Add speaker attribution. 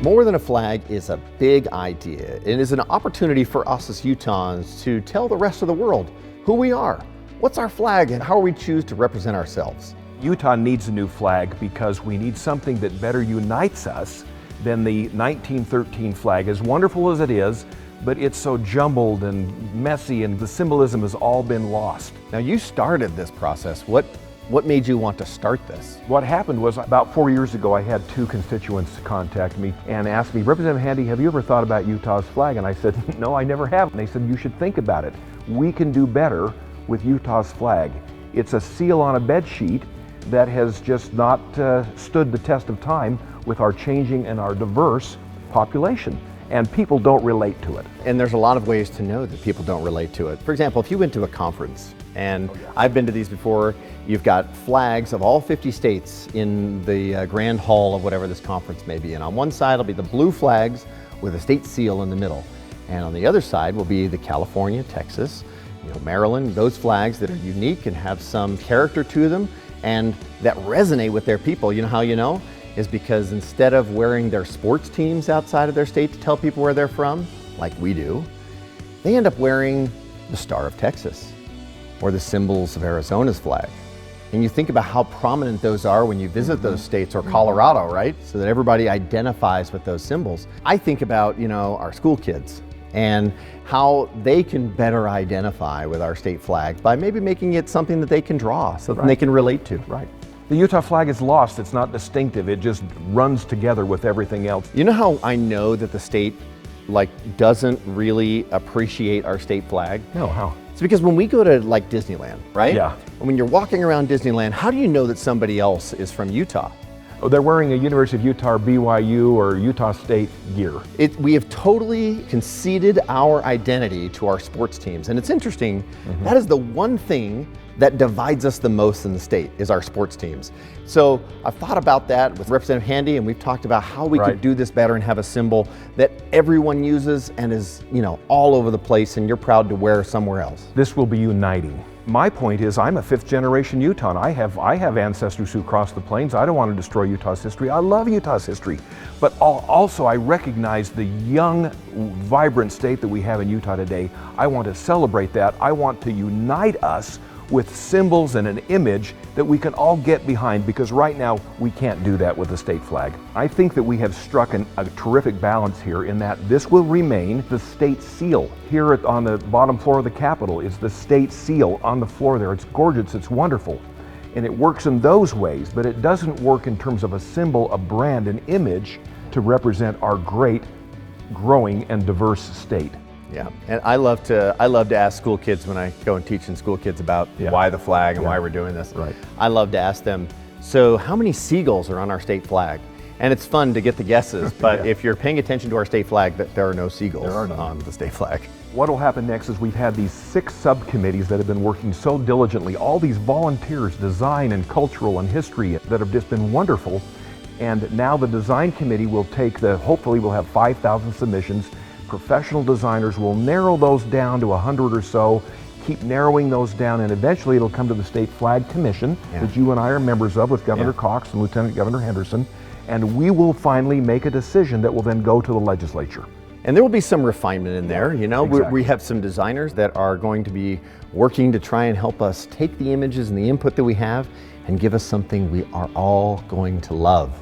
Speaker 1: More than a flag is a big idea. It is an opportunity for us as Utahns to tell the rest of the world who we are, what's our flag, and how we choose to represent ourselves.
Speaker 2: Utah needs a new flag because we need something that better unites us than the 1913 flag. As wonderful as it is, but it's so jumbled and messy and the symbolism has all been lost.
Speaker 1: Now you started this process. What made you want to start this?
Speaker 2: What happened was about 4 years ago, I had two constituents contact me and ask me, Representative Handy, have you ever thought about Utah's flag? And I said, no, I never have. And they said, you should think about it. We can do better with Utah's flag. It's a seal on a bed sheet that has just not stood the test of time with our changing and our diverse population. And people don't relate to it.
Speaker 1: And there's a lot of ways to know that people don't relate to it. For example, if you went to a conference, and I've been to these before, you've got flags of all 50 states in the grand hall of whatever this conference may be. And on one side will be the blue flags with a state seal in the middle. And on the other side will be the California, Texas, Maryland, those flags that are unique and have some character to them and that resonate with their people. You know how you know? Is because instead of wearing their sports teams outside of their state to tell people where they're from, like we do, they end up wearing the Star of Texas or the symbols of Arizona's flag. And you think about how prominent those are when you visit those states, or Colorado, right? So that everybody identifies with those symbols. I think about, our school kids and how they can better identify with our state flag by maybe making it something that they can draw, something they can relate to.
Speaker 2: Right. The Utah flag is lost. It's not distinctive. It just runs together with everything else.
Speaker 1: You know how I know that the state doesn't really appreciate our state flag?
Speaker 2: No, how?
Speaker 1: It's because when we go to Disneyland, right?
Speaker 2: Yeah.
Speaker 1: And when you're walking around Disneyland, how do you know that somebody else is from Utah?
Speaker 2: Oh, they're wearing a University of Utah or BYU or Utah State gear.
Speaker 1: We have totally conceded our identity to our sports teams. And it's interesting, that is the one thing that divides us the most in the state, is our sports teams. So I've thought about that with Representative Handy, and we've talked about how we could do this better and have a symbol that everyone uses and is, all over the place and you're proud to wear somewhere else.
Speaker 2: This will be uniting. My point is, I'm a fifth-generation Utahn. I have ancestors who crossed the plains. I don't want to destroy Utah's history. I love Utah's history. But also, I recognize the young, vibrant state that we have in Utah today. I want to celebrate that. I want to unite us with symbols and an image that we can all get behind, because right now we can't do that with the state flag. I think that we have struck a terrific balance here in that this will remain the state seal. Here on the bottom floor of the Capitol is the state seal on the floor there. It's gorgeous, it's wonderful. And it works in those ways, but it doesn't work in terms of a symbol, a brand, an image to represent our great, growing, and diverse state.
Speaker 1: Yeah, and I love to ask school kids when I go and teach in school kids about why the flag and why we're doing this.
Speaker 2: Right.
Speaker 1: I love to ask them, so how many seagulls are on our state flag? And it's fun to get the guesses, but if you're paying attention to our state flag, there are no seagulls on the state flag.
Speaker 2: What will happen next is we've had these 6 subcommittees that have been working so diligently, all these volunteers, design and cultural and history, that have just been wonderful. And now the design committee will hopefully we'll have 5,000 submissions. Professional designers will narrow those down to 100 or so, keep narrowing those down, and eventually it'll come to the State Flag Commission that you and I are members of with Governor Cox and Lieutenant Governor Henderson, and we will finally make a decision that will then go to the legislature.
Speaker 1: And there will be some refinement in there,
Speaker 2: Exactly.
Speaker 1: We have some designers that are going to be working to try and help us take the images and the input that we have and give us something we are all going to love.